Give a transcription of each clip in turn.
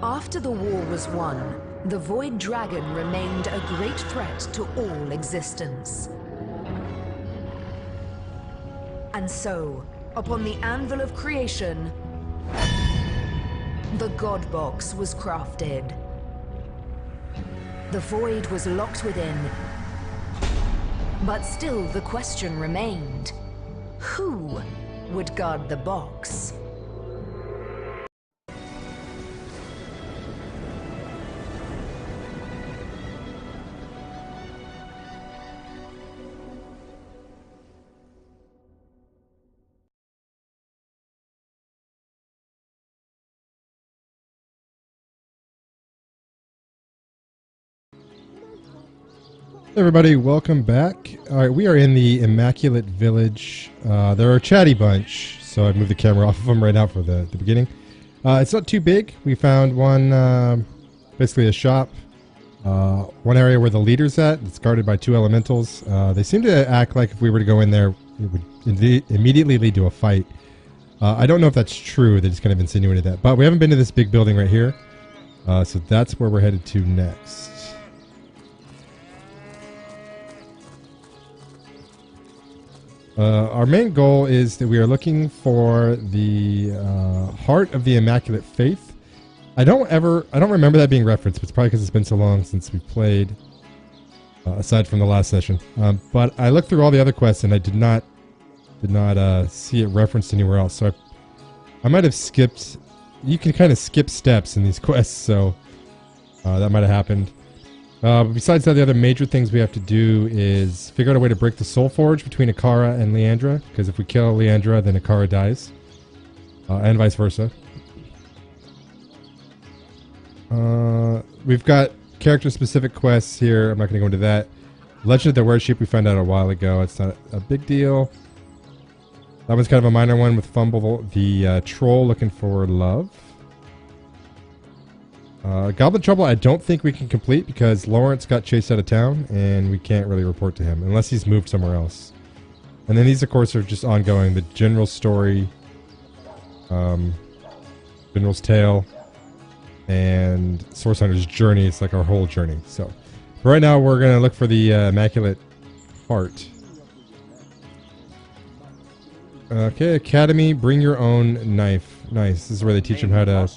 After the war was won, the Void Dragon remained a great threat to all existence. And so, upon the anvil of creation, the God Box was crafted. The Void was locked within, but still the question remained: who would guard the box? Everybody, welcome back. All right, we are in the Immaculate Village. They're a chatty bunch, so I moved the camera off of them right now for the beginning. It's not too big. We found one, basically a shop. One area where the leader's at. It's guarded by two elementals. They seem to act like if we were to go in there, it would immediately lead to a fight. I don't know if that's true. They just kind of insinuated that. But we haven't been to this big building right here. So that's where we're headed to next. Our main goal is that we are looking for the Heart of the Immaculate Faith. I don't remember that being referenced, but it's probably because it's been so long since we played, aside from the last session. But I looked through all the other quests and I did not see it referenced anywhere else. So I might have skipped. You can kind of skip steps in these quests, so that might have happened. Besides that, the other major things we have to do is figure out a way to break the soul forge between Akara and Leandra, because if we kill Leandra, then Akara dies, and vice versa. We've got character-specific quests here. I'm not going to go into that. Legend of the Worship we found out a while ago. It's not a big deal. That one's kind of a minor one with Fumble, the troll looking for love. Goblin Trouble I don't think we can complete because Lawrence got chased out of town and we can't really report to him unless he's moved somewhere else. And then these of course are just ongoing. The General Story, General's Tale, and Source Hunter's Journey. It's like our whole journey. So for right now we're going to look for the Immaculate Heart. Okay, Academy, bring your own knife. Nice. This is where they teach them how to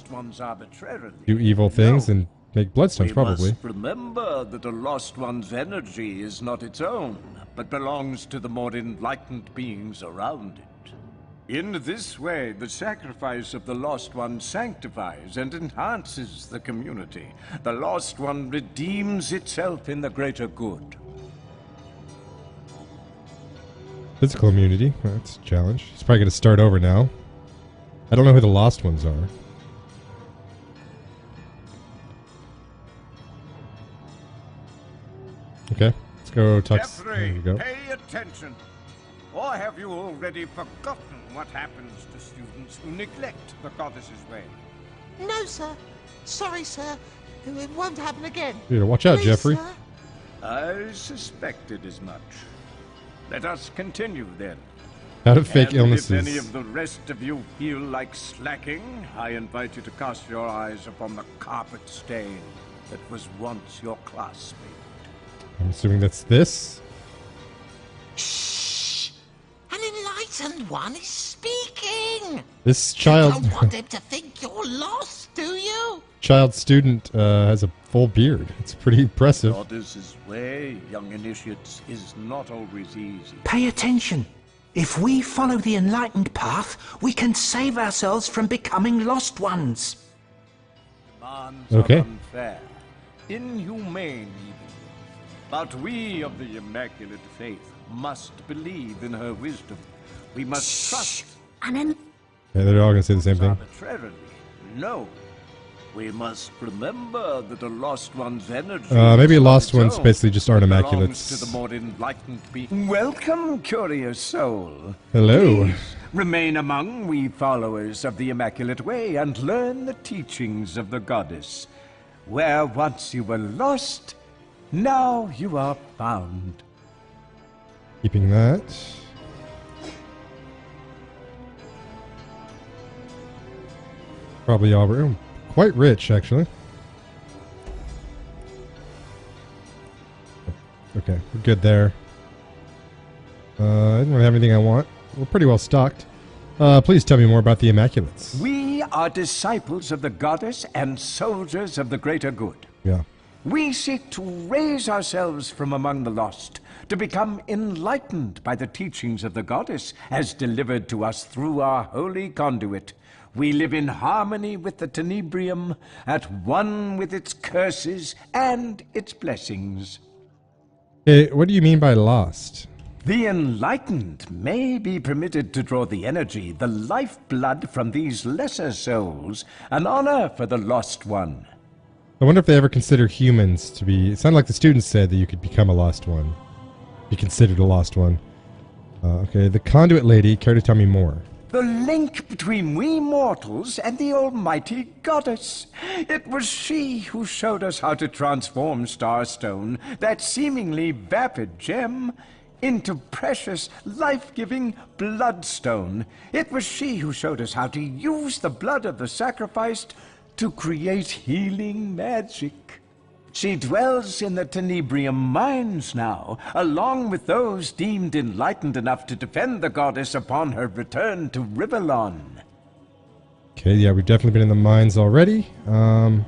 do evil things and make bloodstones, probably. Must remember that a lost one's energy is not its own, but belongs to the more enlightened beings around it. In this way, the sacrifice of the lost one sanctifies and enhances the community. The lost one redeems itself in the greater good. Physical immunity. That's a challenge. He's probably going to start over now. I don't know who the lost ones are. Okay, let's go talk. There you go. Pay attention. Or have you already forgotten what happens to students who neglect the goddess's way? No, sir. Sorry, sir. It won't happen again. Yeah, watch out, Please, Jeffrey. Sir? I suspected as much. Let us continue then. Out of fake And illnesses. if any of the rest of you feel like slacking, I invite you to cast your eyes upon the carpet stain that was once your classmate. I'm assuming that's this. Shh! An enlightened one is speaking! This You child, don't want him to think you're lost, do you? child student has a full beard. It's pretty impressive. Goddess's way, young initiates, is not always easy. Pay attention. If we follow the enlightened path, we can save ourselves from becoming lost ones. Demands Okay. are unfair, inhumane even. But we of the Immaculate Faith must believe in her wisdom. We must trust Yeah, they're all going to say the same thing. arbitrarily. No. We must remember that a lost one's energy. Maybe is not lost its ones own. basically just aren't It immaculates. belongs to the more enlightened being. Welcome, curious soul. Hello. Please remain among we followers of the Immaculate Way and learn the teachings of the goddess. Where once you were lost, now you are found. Keeping that. Probably all room. quite rich, actually. Okay, we're good there. I don't really have anything I want. We're pretty well stocked. Please tell me more about the Immaculates. We are disciples of the goddess and soldiers of the greater good. Yeah. We seek to raise ourselves from among the lost, to become enlightened by the teachings of the goddess as delivered to us through our holy conduit. We live in harmony with the Tenebrium, at one with its curses and its blessings. Hey, what do you mean by lost? The enlightened may be permitted to draw the energy, the lifeblood from these lesser souls, an honor for the lost one. I wonder if they ever consider humans to be... It sounded like the students said that you could become a lost one. Be considered a lost one. Okay, the conduit lady, care to tell me more? The link between we mortals and the almighty goddess. It was she who showed us how to transform Starstone, that seemingly vapid gem, into precious, life-giving bloodstone. It was she who showed us how to use the blood of the sacrificed to create healing magic. She dwells in the Tenebrium mines now, along with those deemed enlightened enough to defend the goddess upon her return to Rivalon. Okay, yeah, we've definitely been in the mines already. So,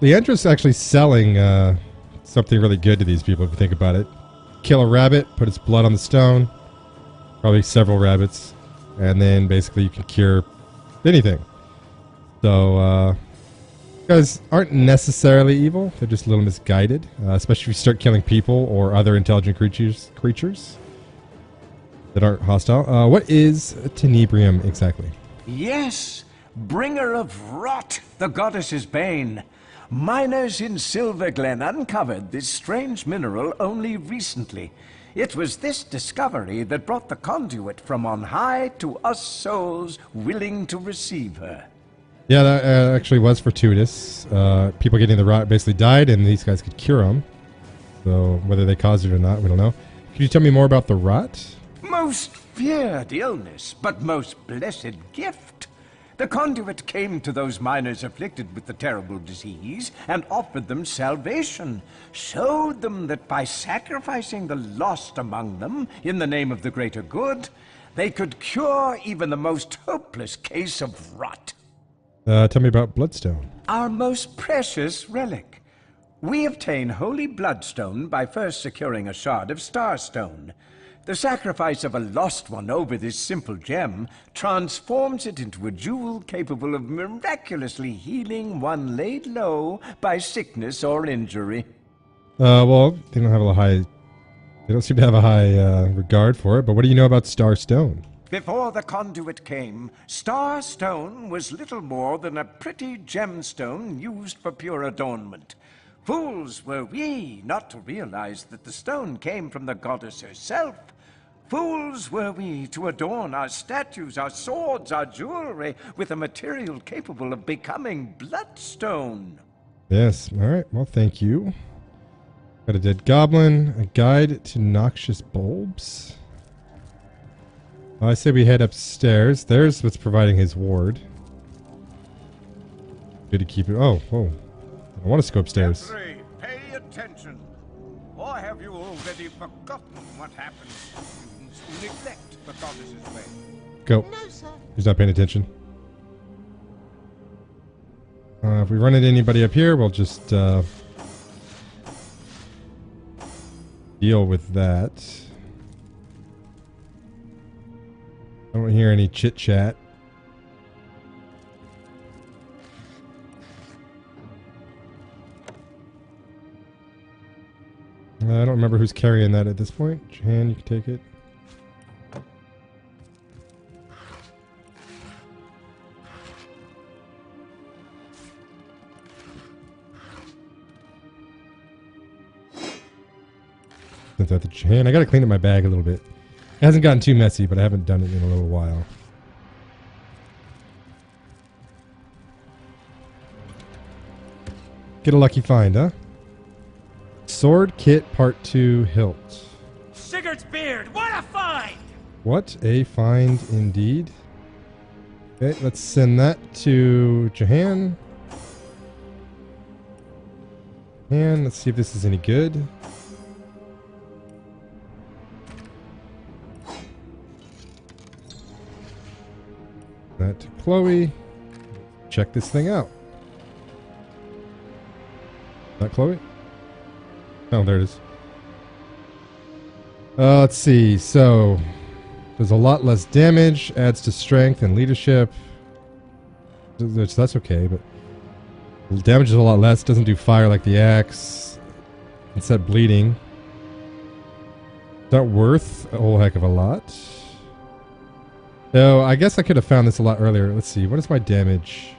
the entrance actually selling something really good to these people, if you think about it. Kill a rabbit, put its blood on the stone, probably several rabbits, and then basically you can cure anything. So, guys aren't necessarily evil, they're just a little misguided, especially if you start killing people or other intelligent creatures that aren't hostile. What is Tenebrium exactly? Yes, bringer of rot, the goddess's bane. Miners in Silver Glen uncovered this strange mineral only recently. It was this discovery that brought the conduit from on high to us souls willing to receive her. Yeah, that actually was fortuitous. People getting the rot basically died, and these guys could cure them. So whether they caused it or not, we don't know. Could you tell me more about the rot? Most feared illness, but most blessed gift. The conduit came to those miners afflicted with the terrible disease and offered them salvation, showed them that by sacrificing the lost among them in the name of the greater good, they could cure even the most hopeless case of rot. Tell me about Bloodstone. Our most precious relic. We obtain holy bloodstone by first securing a shard of starstone. The sacrifice of a lost one over this simple gem transforms it into a jewel capable of miraculously healing one laid low by sickness or injury. Well, they don't seem to have a high regard for it, but what do you know about Starstone? Before the conduit came, starstone was little more than a pretty gemstone used for pure adornment. Fools were we not to realize that the stone came from the goddess herself. Fools were we to adorn our statues, our swords, our jewelry with a material capable of becoming bloodstone. Yes, alright, well thank you. Got a dead goblin, a guide to noxious bulbs. I say we head upstairs. There's what's providing his ward. Good to keep it. Oh, whoa. I want us to go upstairs. Jeffrey, pay attention. Or have you already forgotten what happens to students who neglect the goddess's way? Go. No, sir. He's not paying attention. If we run into anybody up here, we'll just deal with that. I don't hear any chit-chat. I don't remember who's carrying that at this point. Jahan, you can take it. Since I have to Jahan, I gotta clean up my bag a little bit. It hasn't gotten too messy, but I haven't done it in a little while. Get a lucky find, huh? Sword Kit Part 2 hilt. Sigurd's beard, what a find! What a find indeed. Okay, let's send that to Jahan. And let's see if this is any good. That to Chloe. Check this thing out. Not Chloe? Oh, there it is. Let's see. So, there's a lot less damage. Adds to strength and leadership. That's okay, but damage is a lot less. Doesn't do fire like the axe. Instead, bleeding. Not worth a whole heck of a lot. So, I guess I could have found this a lot earlier. Let's see. What is my damage?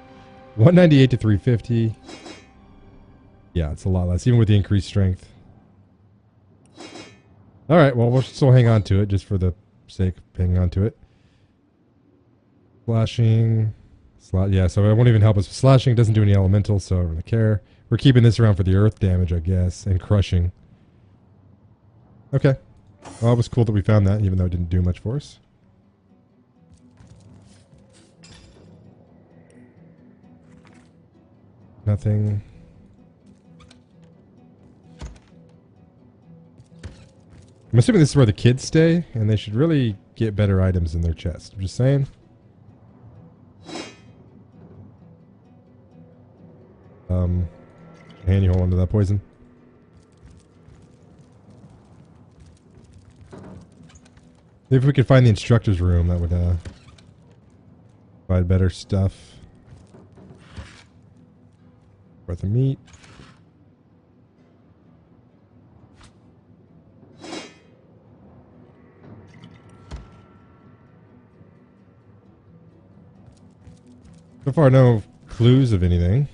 198 to 350. Yeah, it's a lot less, even with the increased strength. Alright, well, we'll still hang on to it, just for the sake of hanging on to it. Slashing. Yeah, so it won't even help us with slashing. It doesn't do any elemental, so I don't really care. We're keeping this around for the earth damage, I guess, and crushing. Okay. Well, it was cool that we found that, even though it didn't do much for us. Nothing. I'm assuming this is where the kids stay, and they should really get better items in their chest. I'm just saying. Hand you hold onto that poison. If we could find the instructor's room, that would provide better stuff. Worth of meat. So far, no clues of anything.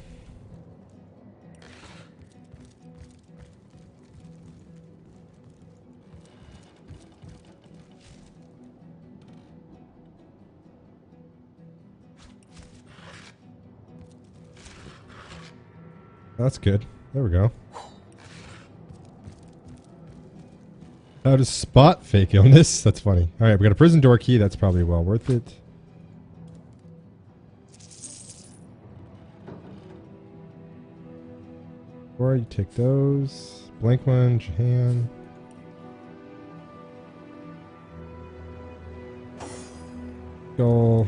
That's good. There we go. How to spot fake illness? That's funny. Alright, we got a prison door key. That's probably well worth it. Or you take those. Blank one, Jahan. Goal.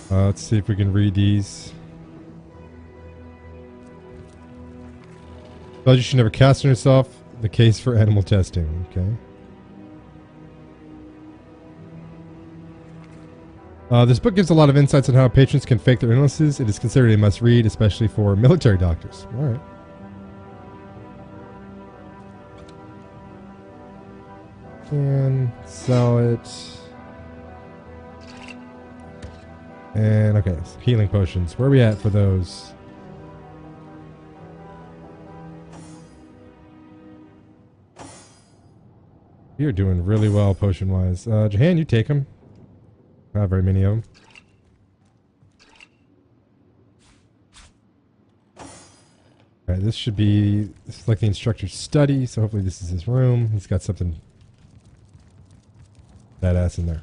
Let's see if we can read these. Thought you should never cast on yourself. The case for animal testing. Okay. This book gives a lot of insights on how patients can fake their illnesses. It is considered a must-read, especially for military doctors. All right. Can sell it. And okay, healing potions. Where are we at for those? You're doing really well potion-wise. Jahan, you take them. Not very many of them. Alright, this should be... This is like the instructor's study, so hopefully this is his room. He's got something badass in there.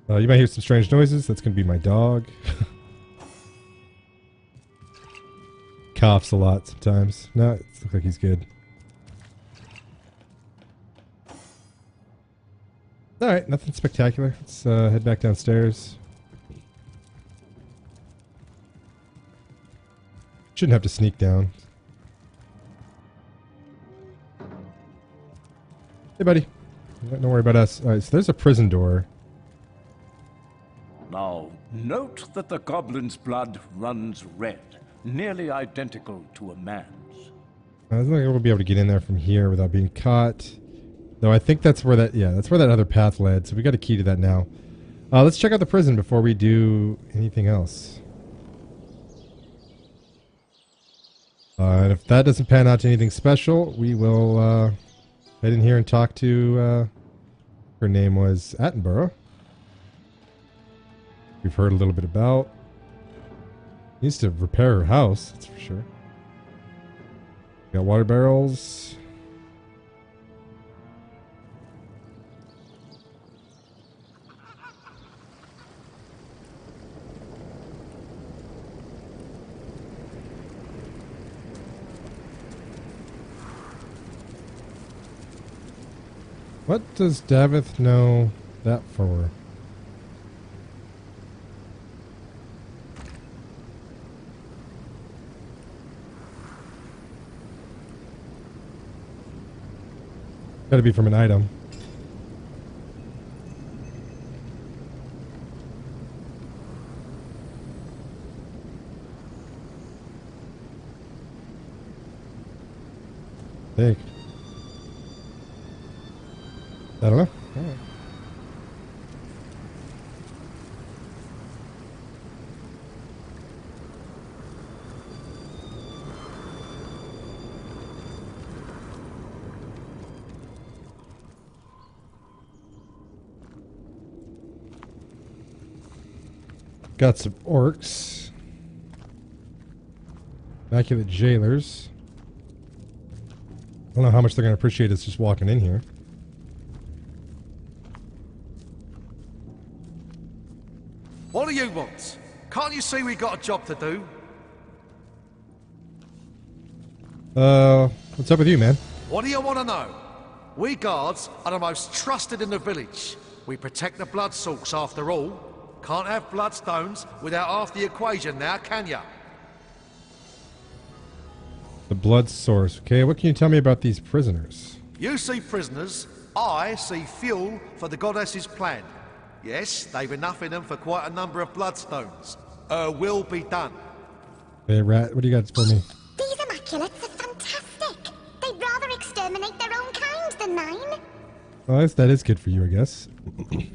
You might hear some strange noises. That's going to be my dog. Coughs a lot sometimes. No, it looks like he's good. Alright, nothing spectacular. Let's head back downstairs. Shouldn't have to sneak down. Hey, buddy. Don't worry about us. Alright, so there's a prison door. Now, note that the goblin's blood runs red, nearly identical to a man's. I don't think we'll be able to get in there from here without being caught. Though I think that's where that, yeah, that's where that other path led. So we got a key to that now. Let's check out the prison before we do anything else. And if that doesn't pan out to anything special, we will head in here and talk to, her name was Attenborough. We've heard a little bit about. Needs to repair her house, that's for sure. Got water barrels. What does Davith know that for? Gotta be from an item. Think. I don't know. All right. Got some orcs. Immaculate jailers. I don't know how much they're going to appreciate us just walking in here. What do you want? Can't you see we got a job to do? What's up with you, man? What do you want to know? We guards are the most trusted in the village. We protect the blood source after all. Can't have bloodstones without half the equation now, can ya? The blood source. Okay, what can you tell me about these prisoners? You see prisoners, I see fuel for the goddess's plan. Yes, they've enough in them for quite a number of bloodstones. Will be done. Hey, Rat, what do you got for me? These Immaculates are fantastic. They'd rather exterminate their own kind than mine. Well, that is good for you, I guess.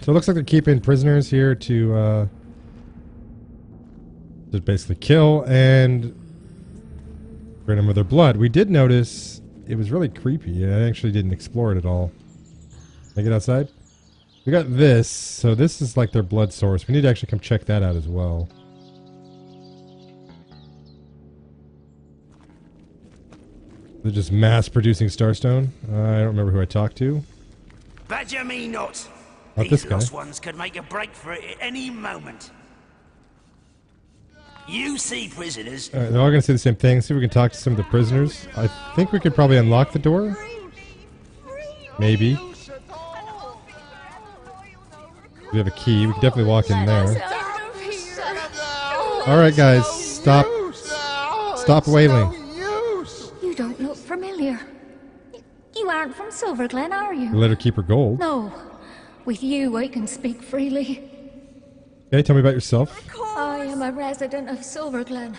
So it looks like they're keeping prisoners here to basically kill and rid them of their blood. We did notice it was really creepy. I actually didn't explore it at all. Can I get outside? We got this. So this is like their blood source. We need to actually come check that out as well. They're just mass producing Starstone. I don't remember who I talked to. Badger me not. Not this These guy. lost ones could make a break for it at any moment. You see prisoners. Alright, they're all going to say the same thing. See if we can talk to some of the prisoners. I think we could probably unlock the door. Maybe. We have a key. We can definitely walk in there. Alright, guys. Stop. Stop wailing. You don't look familiar. You aren't from Silverglen, are you? We let her keep her gold. No. With you, I can speak freely. Okay, tell me about yourself. I am a resident of Silverglen.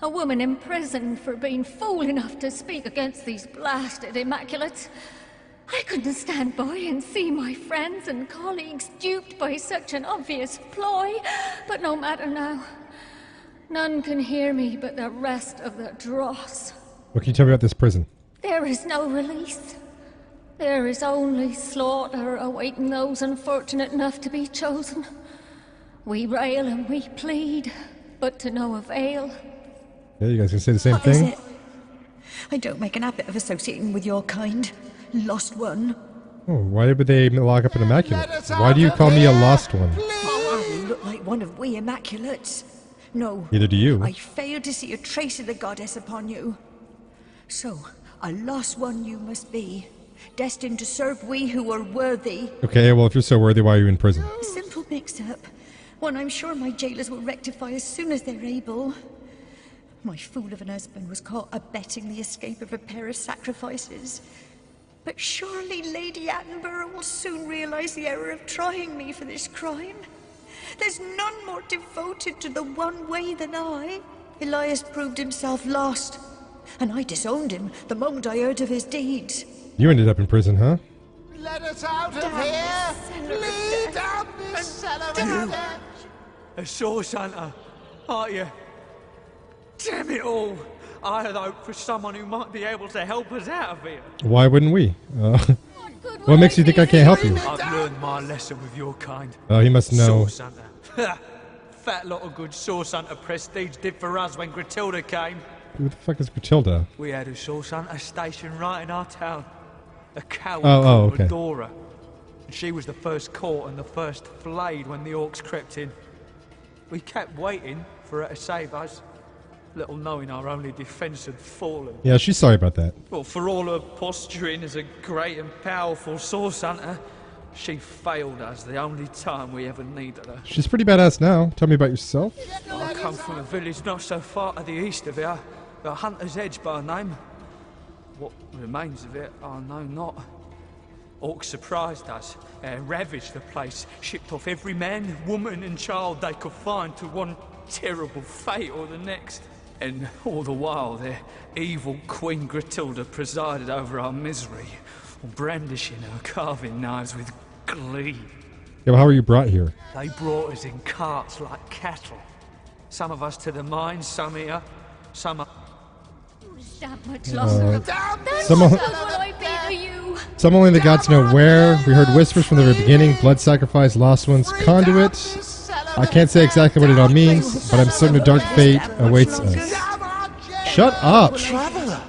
A woman imprisoned for being fool enough to speak against these blasted Immaculates. I couldn't stand by and see my friends and colleagues duped by such an obvious ploy, but no matter now. None can hear me but the rest of the dross. What can you tell me about this prison? There is no release. There is only slaughter awaiting those unfortunate enough to be chosen. We rail and we plead, but to no avail. Yeah, you guys can say the same What is thing? it? I don't make an habit of associating with your kind. Lost one. Oh, why would they lock up an Immaculate? Why do you call me a lost one? You look like one of we Immaculates. No. Neither do you. I fail to see a trace of the goddess upon you. So, a lost one you must be, destined to serve we who are worthy. Okay, well, if you're so worthy, why are you in prison? A simple mix-up, one I'm sure my jailers will rectify as soon as they're able. My fool of an husband was caught abetting the escape of a pair of sacrifices. But surely Lady Attenborough will soon realize the error of trying me for this crime. There's none more devoted to the one way than I. Elias proved himself lost, and I disowned him the moment I heard of his deeds. You ended up in prison, huh? Let us out of here! Lead down this cellar of death! A source hunter, aren't you? Damn it all! I had hoped for someone who might be able to help us out of here. Why wouldn't we? What makes you think I can't help you? I've learned my lesson with your kind. Oh, he must know. Source hunter. Fat lot of good source hunter prestige did for us when Gratilda came. Who the fuck is Gruntilda? We had a source hunter stationed right in our town. A coward Oh, called okay. Medora. And she was the first caught and the first flayed when the orcs crept in. We kept waiting for her to save us, little knowing our only defence had fallen. Yeah, she's sorry about that. Well, for all her posturing as a great and powerful source hunter, she failed us the only time we ever needed her. She's pretty badass now. Tell me about yourself. I come from a village not so far to the east of here, the Hunter's Edge by name. What remains of it, I know not. Orcs surprised us, ravaged the place, shipped off every man, woman and child they could find to one terrible fate or the next. And all the while their evil Queen Gruntilda presided over our misery, brandishing her carving knives with glee. Yeah, well, how were you brought here? They brought us in carts like cattle. Some of us to the mines, some here, some up. That much longer. Some will I be to you. Some only the gods know where. We heard whispers from the very beginning. Blood sacrifice, lost ones, conduit. I can't say exactly what it all means, but I'm certain a dark fate awaits us. Shut up! Traveler!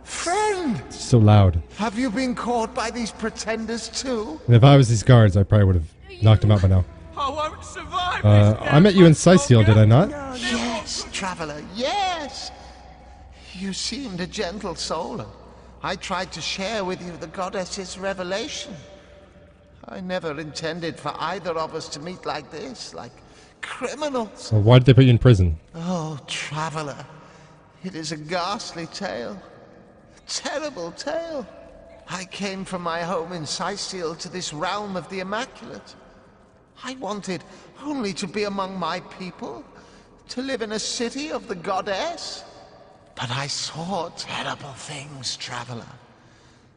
Friend! It's so loud. Have you been caught by these pretenders too? And if I was these guards, I probably would have knocked them out by now. I won't survive I met you in Sicil, did I not? Yes, traveler, yes! You seemed a gentle soul, and I tried to share with you the goddess's revelation. I never intended for either of us to meet like this, like criminals. Well, why did they put you in prison? Oh, traveler, it is a ghastly tale. A terrible tale. I came from my home in Sicil to this realm of the Immaculate. I wanted only to be among my people, to live in a city of the goddess. But I saw terrible things, traveler.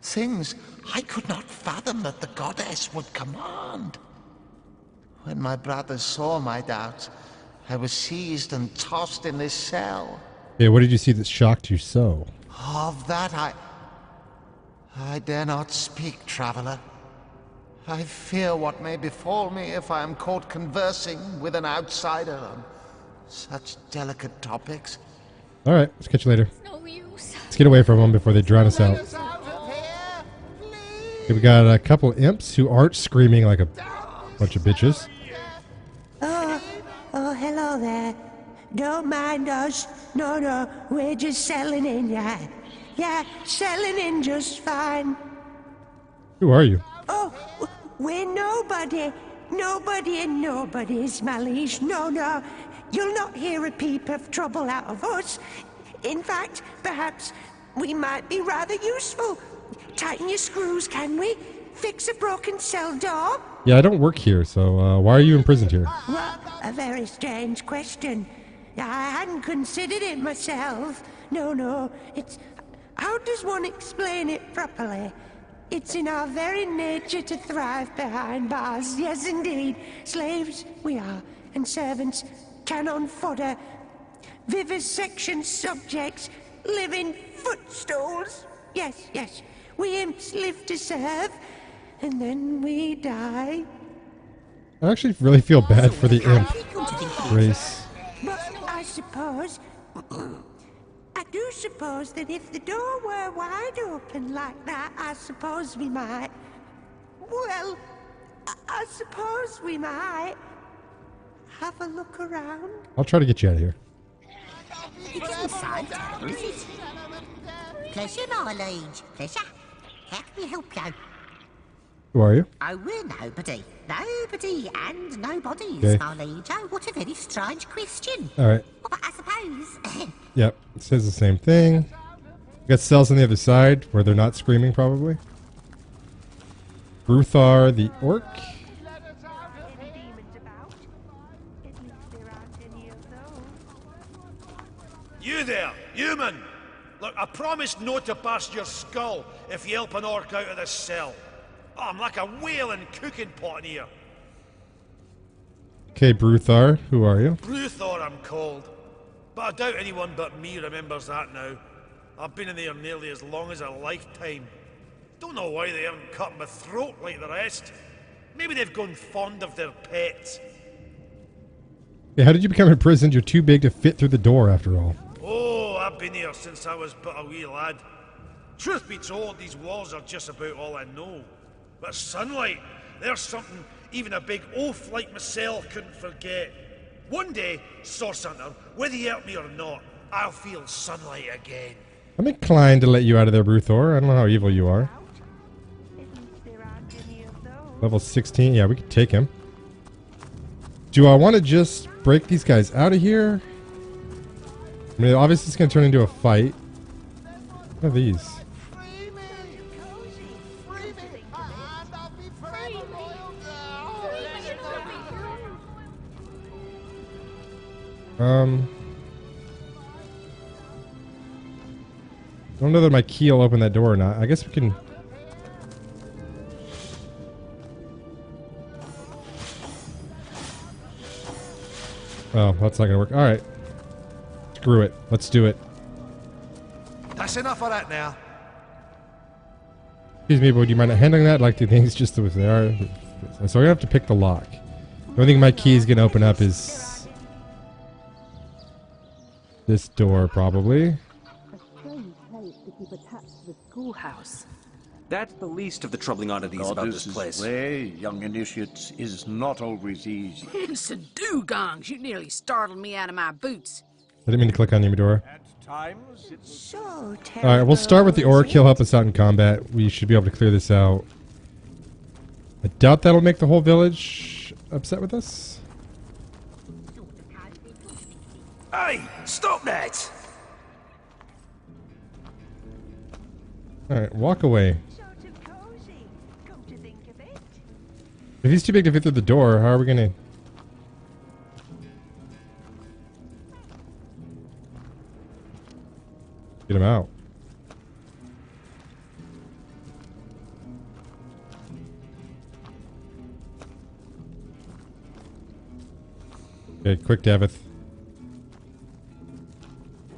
Things I could not fathom that the goddess would command. When my brothers saw my doubts, I was seized and tossed in this cell. Yeah, what did you see that shocked you so? Of that I dare not speak, traveler. I fear what may befall me if I am caught conversing with an outsider on such delicate topics. Alright, let's catch you later. No use. Let's get away from them before they drown us out. Okay, we got a couple imps who aren't screaming like a bunch of bitches. Oh, hello there. Don't mind us. No, we're just selling in, yeah. Yeah, selling in just fine. Who are you? Oh, we're nobody. Nobody and nobody's, my liege. No. You'll not hear a peep of trouble out of us. In fact, perhaps we might be rather useful. Tighten your screws, can we? Fix a broken cell door? Yeah, I don't work here, so why are you imprisoned here? Well, a very strange question. I hadn't considered it myself. No, it's... How does one explain it properly? It's in our very nature to thrive behind bars. Yes, indeed. Slaves we are, and servants, cannon fodder, vivisection subjects, living footstools. Yes. We imps live to serve, and then we die. I actually really feel bad for the imp race. But I suppose... I do suppose that if the door were wide open like that, I suppose we might... Well, I suppose we might... have a look around. I'll try to get you out of here. It isn't so terrible, is it? Pleasure, my liege. Pleasure. How can we help you? Who are you? Oh, we're nobody. Nobody and nobodies, Okay. my liege. Oh, what a very strange question. Alright. Well, but I suppose... Yep, it says the same thing. We got cells on the other side where they're not screaming, probably. Bruthar the orc. You there, human! Look, I promise not to burst your skull if you help an orc out of this cell. Oh, I'm like a whaling cooking pot in here. Okay, Bruthar, who are you? Bruthor, I'm called. But I doubt anyone but me remembers that now. I've been in there nearly as long as a lifetime. Don't know why they haven't cut my throat like the rest. Maybe they've grown fond of their pets. Yeah, how did you become imprisoned? You're too big to fit through the door, after all. Oh, I've been here since I was but a wee lad. Truth be told, these walls are just about all I know. But sunlight, there's something even a big oaf like myself couldn't forget. One day, Source Hunter, whether you help me or not, I'll feel sunlight again. I'm inclined to let you out of there, Bruthor. I don't know how evil you are. Level 16. Yeah, we could take him. Do I want to just break these guys out of here? I mean, obviously it's going to turn into a fight. What are these? I don't know that my key will open that door or not. I guess we can... Oh, that's not gonna work. Alright. Screw it. Let's do it. That's enough of that now. Excuse me, but would you mind handling that? I'd like to do things just the way they are. So we're gonna have to pick the lock. The only thing my key is gonna open up is... this door, probably. Schoolhouse. That's the least of the troubling oddities about this place. Way, young initiates, is not always easy. Sadugongs, you nearly startled me out of my boots. I didn't mean to click on you, Medora. At times, it's so Alright, we'll start with the orc. He'll help us out in combat. We should be able to clear this out. I doubt that'll make the whole village upset with us. Hey, stop that! Alright, walk away. If he's too big to fit through the door, how are we gonna... get him out? Okay, quick, Davith.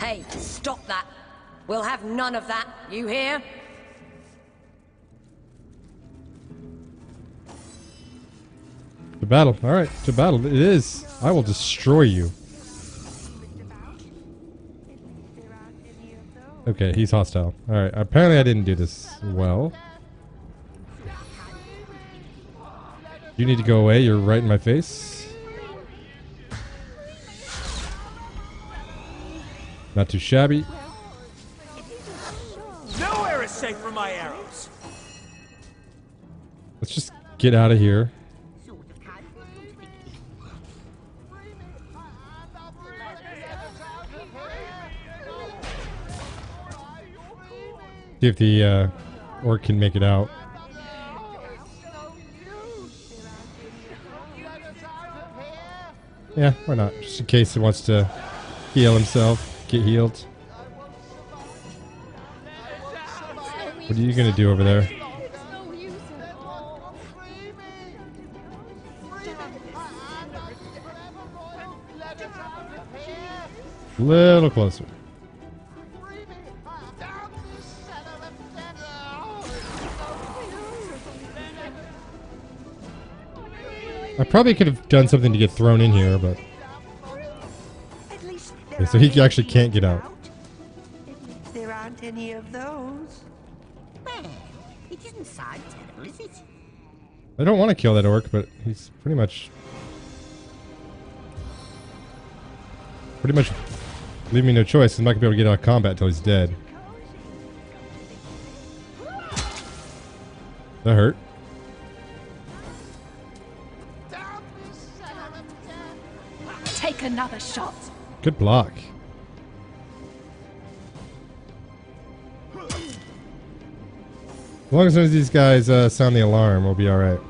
Hey, stop that. We'll have none of that. You hear? To battle. Alright, to battle. It is. I will destroy you. Okay, he's hostile. Alright, apparently I didn't do this well. You need to go away. You're right in my face. Not too shabby. Nowhere is safe from my arrows. Let's just get out of here. See if the orc can make it out. Yeah, why not? Just in case he wants to heal himself, get healed. What are you gonna do over there? A little closer. I probably could have done something to get thrown in here, but... Okay, so he actually can't get out. There aren't any of those. Well, it isn't so terrible, is it? I don't want to kill that orc, but he's pretty much leaving me no choice. I'm not going to be able to get out of combat until he's dead. That hurt. Take another shot. Good block. As long as these guys sound the alarm, we'll be alright.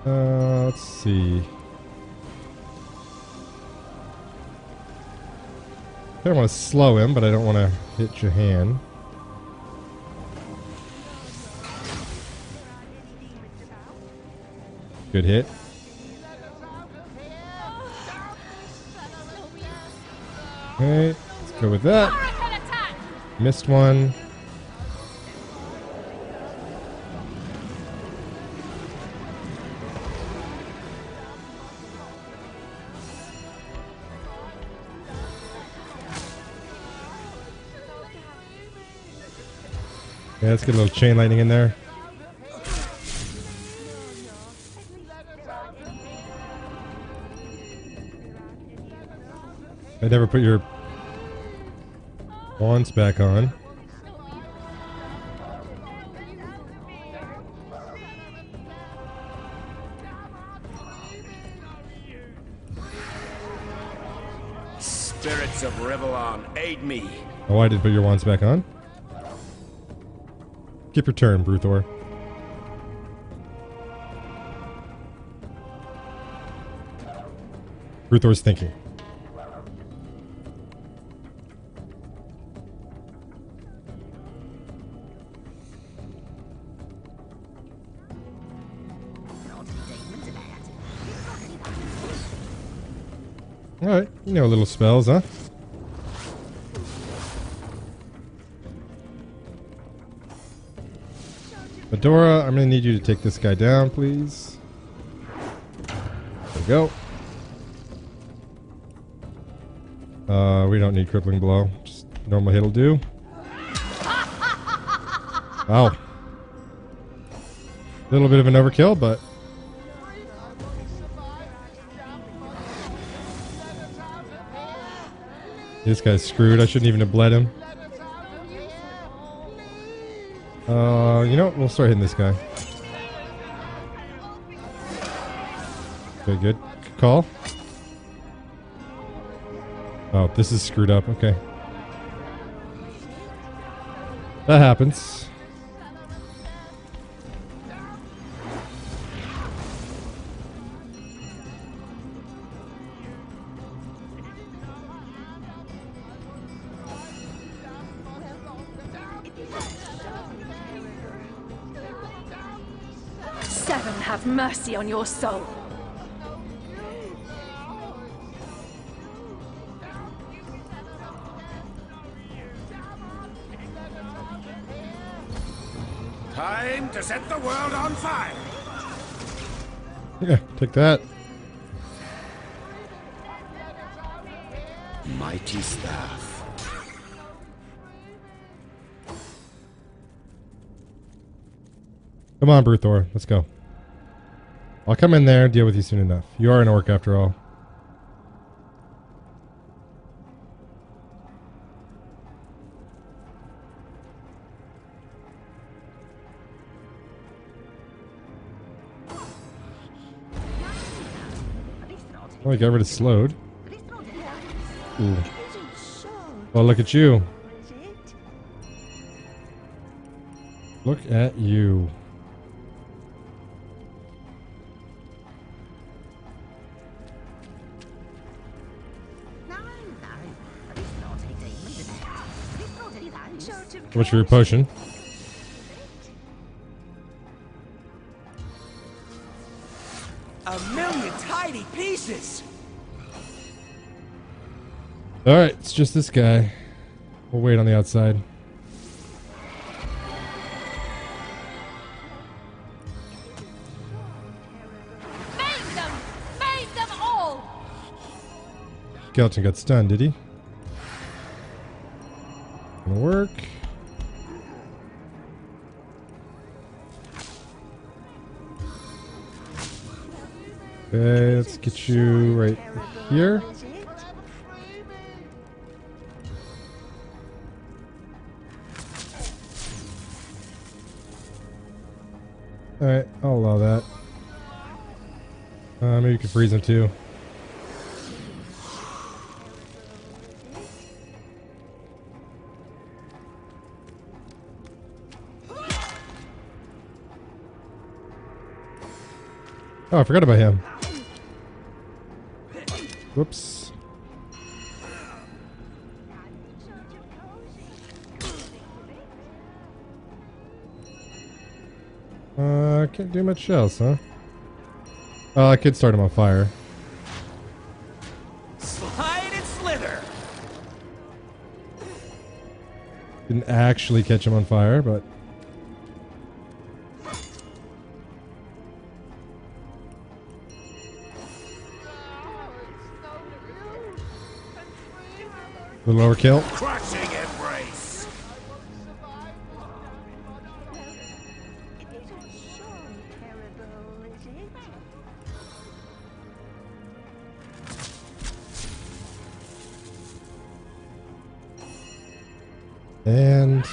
Let's see. I don't want to slow him, but I don't want to hit Jahan. Good hit. Okay, let's go with that. Missed one. Yeah, let's get a little chain lightning in there. I never put your wands back on. Spirits of Rivellon, aid me. Oh, I did put your wands back on. Skip your turn, Bruthor. Bruthor's thinking. Alright, you know little spells, huh? Medora, I'm gonna need you to take this guy down, please. There we go. We don't need crippling blow. Just normal hit'll do. Wow. A little bit of an overkill, but this guy's screwed. I shouldn't even have bled him. You know what? We'll start hitting this guy. Okay, good. Good call. Oh, this is screwed up. Okay. That happens. Seven, have mercy on your soul. Time to set the world on fire. Yeah, take that. Mighty staff. Come on, Bruthor. Let's go. I'll come in there and deal with you soon enough. You are an orc after all. Oh, I got rid of slowed. Ooh. Well, look at you. Look at you. What's your potion? A million tiny pieces. All right, it's just this guy. We'll wait on the outside. Maim them all! Skeleton got stunned, did he? Gonna work. Okay, let's get you right here. Alright, I'll allow that. Maybe you can freeze him too. Oh, I forgot about him. Whoops. Can't do much else, huh? Oh, I could start him on fire. Slide and slither. Didn't actually catch him on fire, but a little overkill. Crushing embrace. And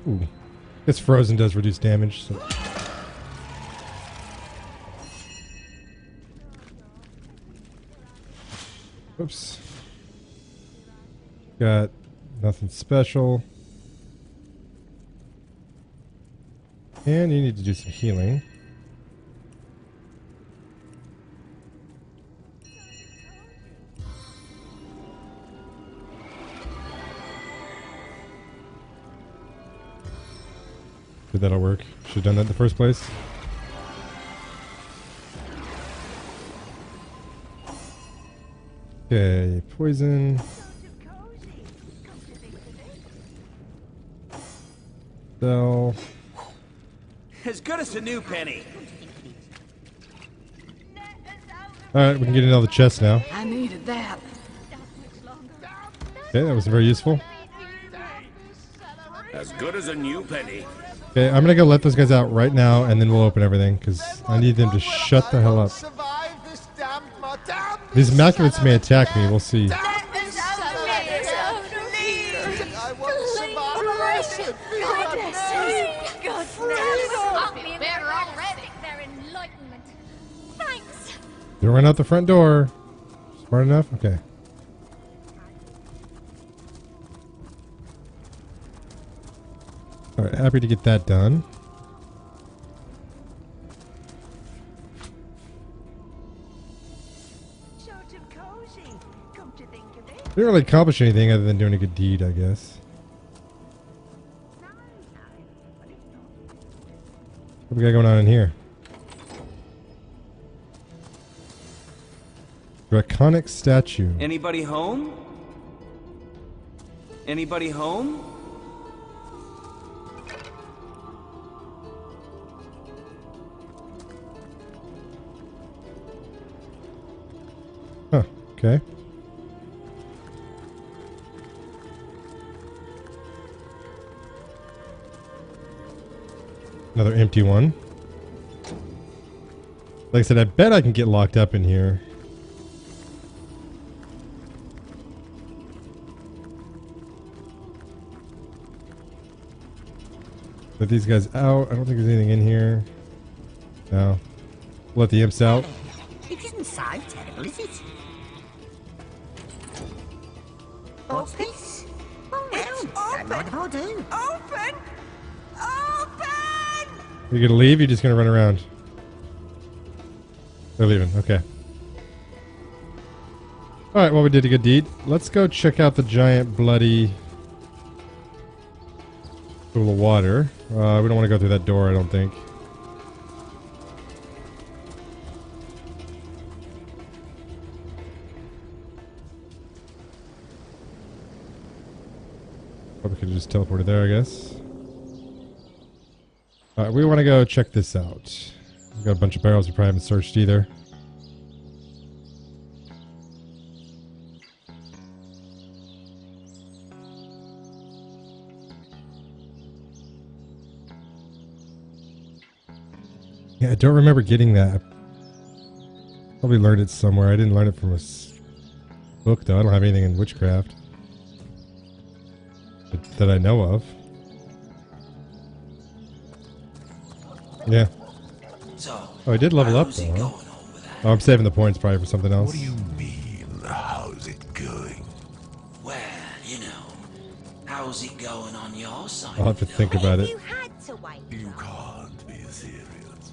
ooh, I guess frozen does reduce damage. So. Oops. Got nothing special. And you need to do some healing. Did that'll work? Should have done that in the first place. Okay, poison. Sell. As good as a new penny. Alright, we can get into all the chests now. I needed that. Okay, that was very useful. As good as a new penny. Okay, I'm gonna go let those guys out right now, and then we'll open everything, because I need them to shut the hell up. These Immaculates may attack me, we'll see. Don't run out the front door. Smart enough? Okay. Alright, happy to get that done. Didn't really accomplish anything other than doing a good deed, I guess. What we got going on in here? Draconic statue. Anybody home? Anybody home? Huh, okay. Another empty one. Like I said, I bet I can get locked up in here. Let these guys out. I don't think there's anything in here. No. Let the imps out. It isn't so terrible, is it? What's this? Oh, well, don't mind if I do. Open! Open! You're gonna leave? You're just gonna run around? They're leaving. Okay. Alright, well, we did a good deed. Let's go check out the giant bloody pool of water. We don't want to go through that door, I don't think. Probably could have just teleported there, I guess. Alright, we want to go check this out. We've got a bunch of barrels we probably haven't searched either. Yeah, I don't remember getting that. Probably learned it somewhere. I didn't learn it from a book, though. I don't have anything in witchcraft that I know of. Yeah. Oh, I did level up, though. Huh? Oh, I'm saving the points probably for something else. What do you mean, how's it going? Well, you know, how's it going on your side? I'll have to think about it. You can't be serious.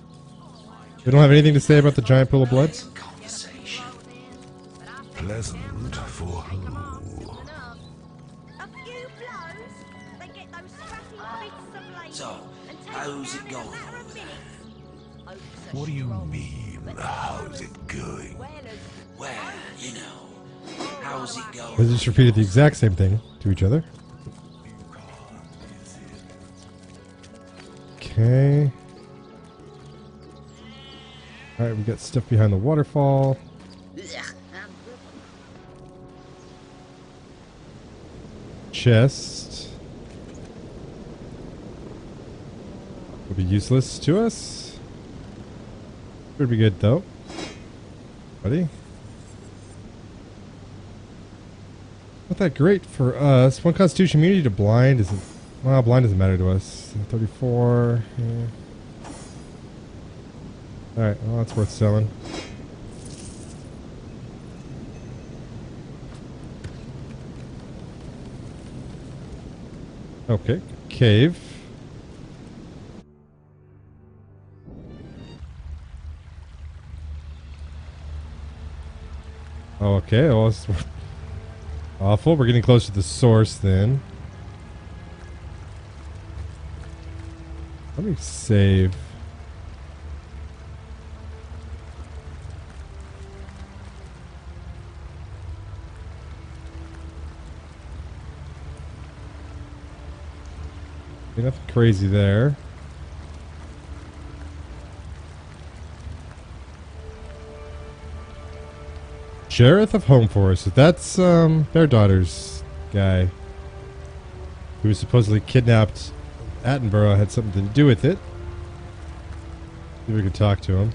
We don't have anything to say about the giant pool of blood? Pleasant for who? So, how's it going over there? What do you mean, how's it going? Well, you know, how's it going? They just repeated the exact same thing to each other. Okay. Alright, we got stuff behind the waterfall. Chest. Will be useless to us. Should be good though. Buddy. Not that great for us. 1 Constitution immunity to blind isn't... Well, blind doesn't matter to us. 34... Yeah. Alright, well, that's worth selling. Okay, cave. Okay, well, it's awful. We're getting close to the source then. Let me save. Nothing crazy there. Sheriff of Home Forest. That's their daughter's guy, who was supposedly kidnapped. Attenborough had something to do with it. See if we could talk to him.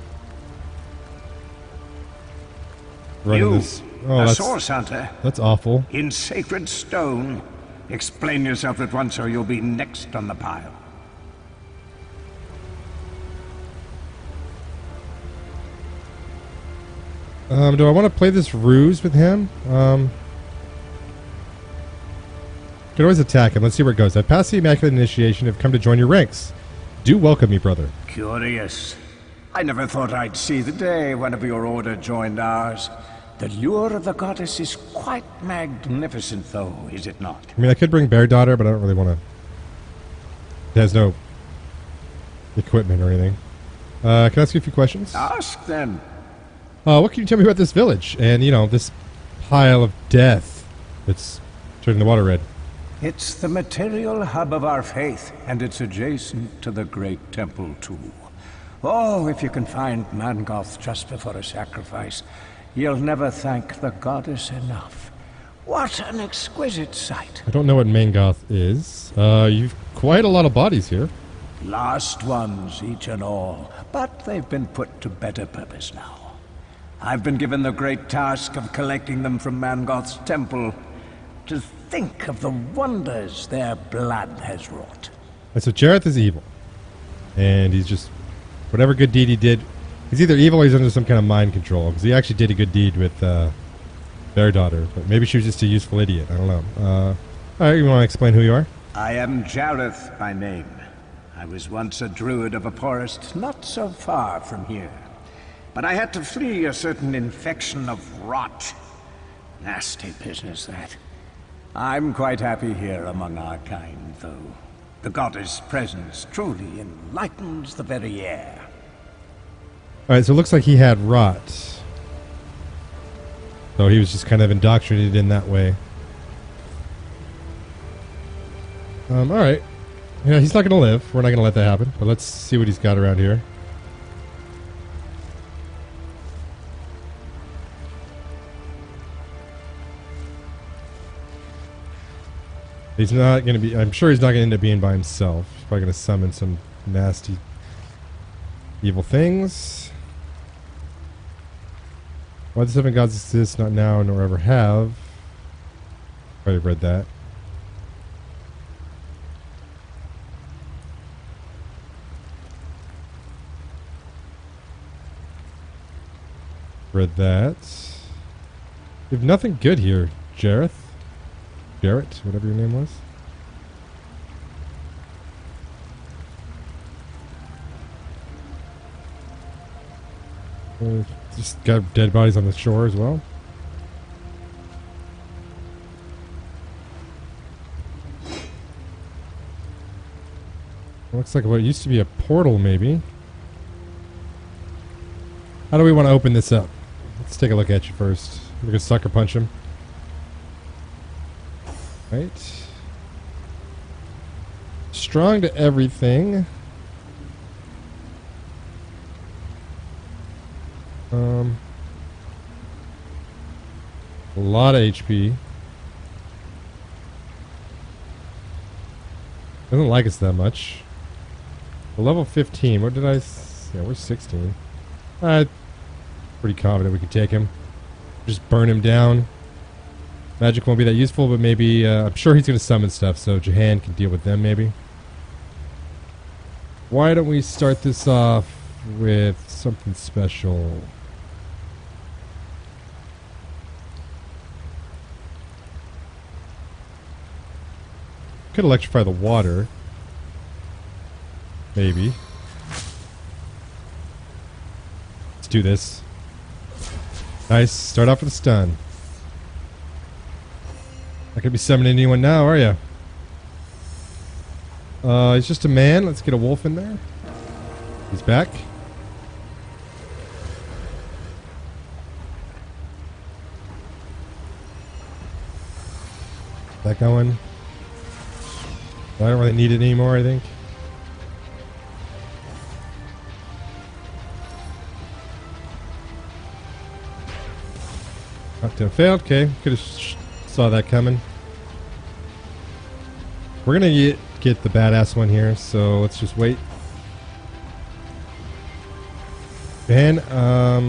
You, this. Oh, a that's, source hunter. That's awful. In sacred stone. Explain yourself at once or you'll be next on the pile. Do I want to play this ruse with him? Could always attack him. Let's see where it goes. I passed the Immaculate Initiation and have come to join your ranks. Do welcome me, brother. Curious. I never thought I'd see the day one of your order joined ours. The lure of the goddess is quite magnificent, though, is it not? I mean, I could bring Bear Daughter, but I don't really want to. It has no equipment or anything. Can I ask you a few questions? Ask then. What can you tell me about this village and, you know, this pile of death that's turning the water red? It's the material hub of our faith, and it's adjacent to the great temple, too. Oh, if you can find Mangoth just before a sacrifice, you'll never thank the goddess enough. What an exquisite sight. I don't know what Mangoth is. You've quite a lot of bodies here. Lost ones, each and all, but they've been put to better purpose now. I've been given the great task of collecting them from Mangoth's temple. To think of the wonders their blood has wrought. Right, so Jareth is evil. And he's just... Whatever good deed he did... He's either evil or he's under some kind of mind control. Because he actually did a good deed with their daughter. But maybe she was just a useful idiot. I don't know. Alright, you want to explain who you are? I am Jareth by name. I was once a druid of a forest not so far from here. But I had to flee a certain infection of rot. Nasty business, that. I'm quite happy here among our kind, though. The goddess' presence truly enlightens the very air. Alright, so it looks like he had rot. So he was just kind of indoctrinated in that way. Alright. Yeah, he's not going to live. We're not going to let that happen. But let's see what he's got around here. He's not going to be... I'm sure he's not going to end up being by himself. He's probably going to summon some nasty, evil things. Why the 7 gods exist, not now, nor ever have. Probably read that. Read that. You have nothing good here, Jareth. Jarrett, whatever your name was. Just got dead bodies on the shore as well. Looks like what used to be a portal, maybe. How do we want to open this up? Let's take a look at you first. We're gonna sucker punch him. Right. Strong to everything. A lot of HP. Doesn't like us that much. Level 15. What did I... Yeah, we're 16. Pretty confident we could take him. Just burn him down. Magic won't be that useful, but maybe... I'm sure he's going to summon stuff, so Jahan can deal with them, maybe. Why don't we start this off with something special? Could electrify the water. Maybe. Let's do this. Nice. Start off with a stun. Not gonna be summoning anyone now, are ya? He's just a man. Let's get a wolf in there. He's back. That going. I don't really need it anymore, I think. Knockdown failed. Okay, could have saw that coming. We're gonna get the badass one here, so let's just wait. Ben, I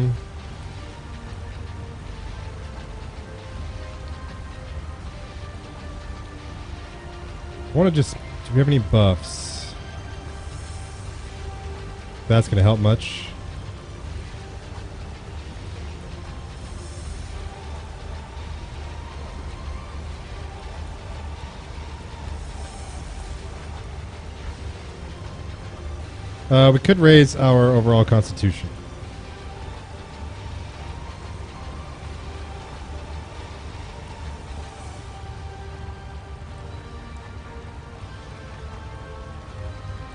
want to just... Do we have any buffs? That's gonna help much. We could raise our overall constitution.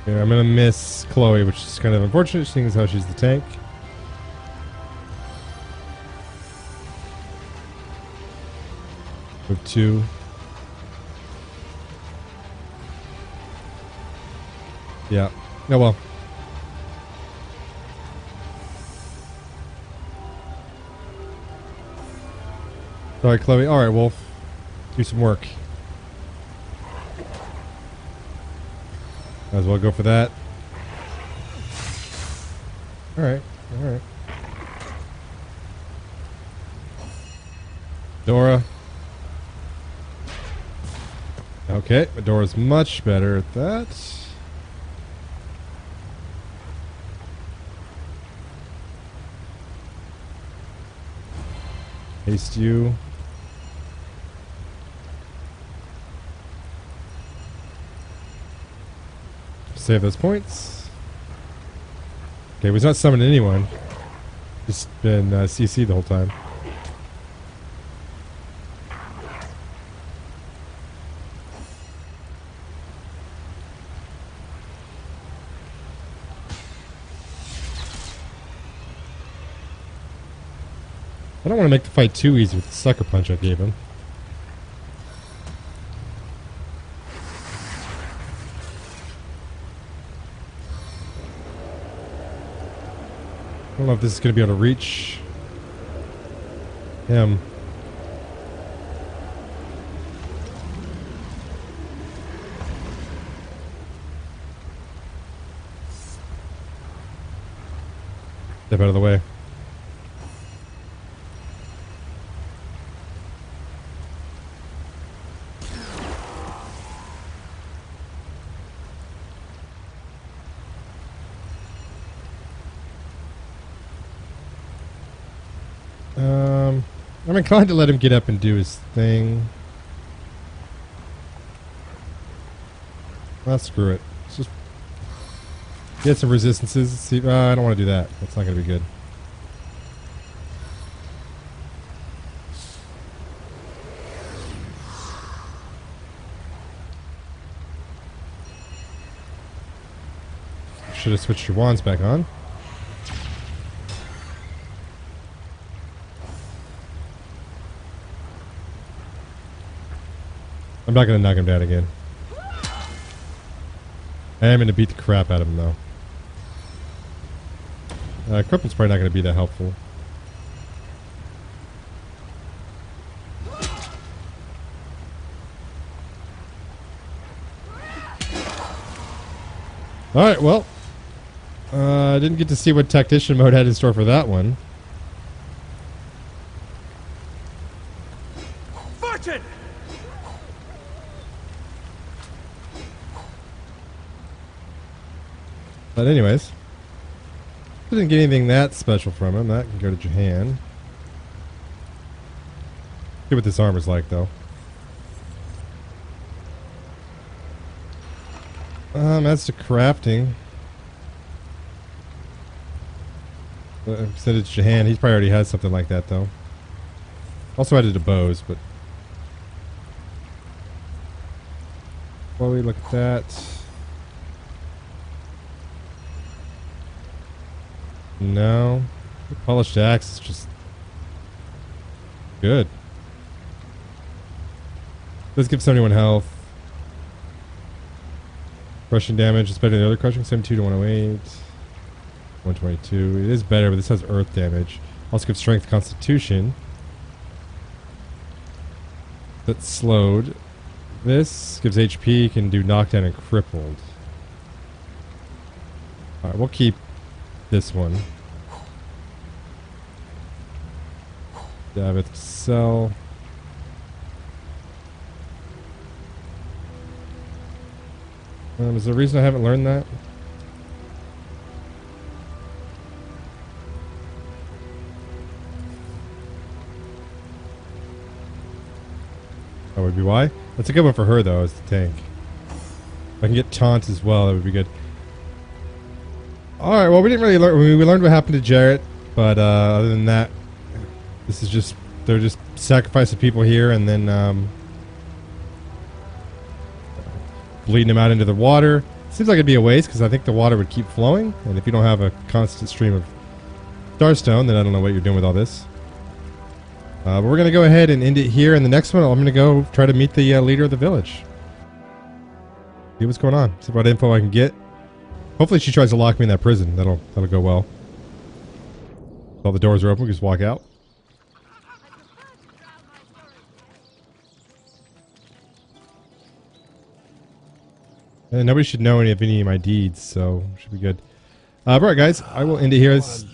Here, I'm gonna miss Chloe, which is kind of unfortunate, seeing as how she's the tank. Move 2. Yeah. Oh well. Sorry, Chloe. Alright, Wolf. Do some work. Might as well go for that. Alright, alright. Dora. Okay, Dora's much better at that. Haste you. Save those points. Okay, he's not summoning anyone. Just been CC the whole time. I don't want to make the fight too easy with the sucker punch I gave him. I don't know if this is going to be able to reach him. Step out of the way. I'm inclined to let him get up and do his thing. Well, screw it. Let's just get some resistances. See, I don't want to do that. That's not going to be good. Should have switched your wands back on. I'm not going to knock him down again. I am going to beat the crap out of him, though. Equipment's probably not going to be that helpful. Alright, well. I didn't get to see what Tactician mode had in store for that one. Fortune! But anyways, didn't get anything that special from him. That can go to Jahan. See what this armor's like, though. As to crafting, said it's Jahan. He probably already has something like that, though. Also added to bows, but while we look at that, no, the polished axe is just good. Does give 71 health. Crushing damage is better than the other crushing. 72 to 108. 122. It is better, but this has earth damage. Also gives strength constitution. That's slowed. This gives HP, can do knockdown and crippled. Alright, we'll keep this one. Davith sell. Is there a reason I haven't learned that? That would be why. That's a good one for her, though, as the tank. If I can get taunt as well, that would be good. Alright, well, we didn't really learn. We learned what happened to Jarrett, but other than that, this is just. They're just sacrificing people here and then bleeding them out into the water. Seems like it'd be a waste because I think the water would keep flowing, and if you don't have a constant stream of Starstone, then I don't know what you're doing with all this. But we're going to go ahead and end it here. In the next one, I'm going to go try to meet the leader of the village. See what's going on. See what info I can get. Hopefully she tries to lock me in that prison. That'll go well. All the doors are open. We just walk out. And nobody should know any of my deeds, so should be good. Alright, guys, I will end it here. This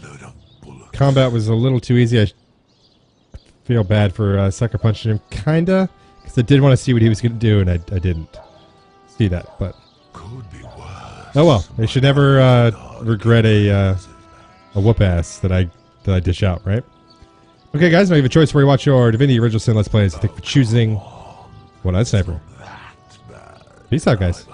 combat was a little too easy. I feel bad for sucker punching him, kinda, because I did want to see what he was going to do, and I didn't see that. But oh well, they should never regret a whoop ass that I dish out, right? Okay, guys, now you have a choice where you watch your Divinity Original Sin Let's Plays. Thank you for choosing One-Eyed Sniper. Peace out, guys.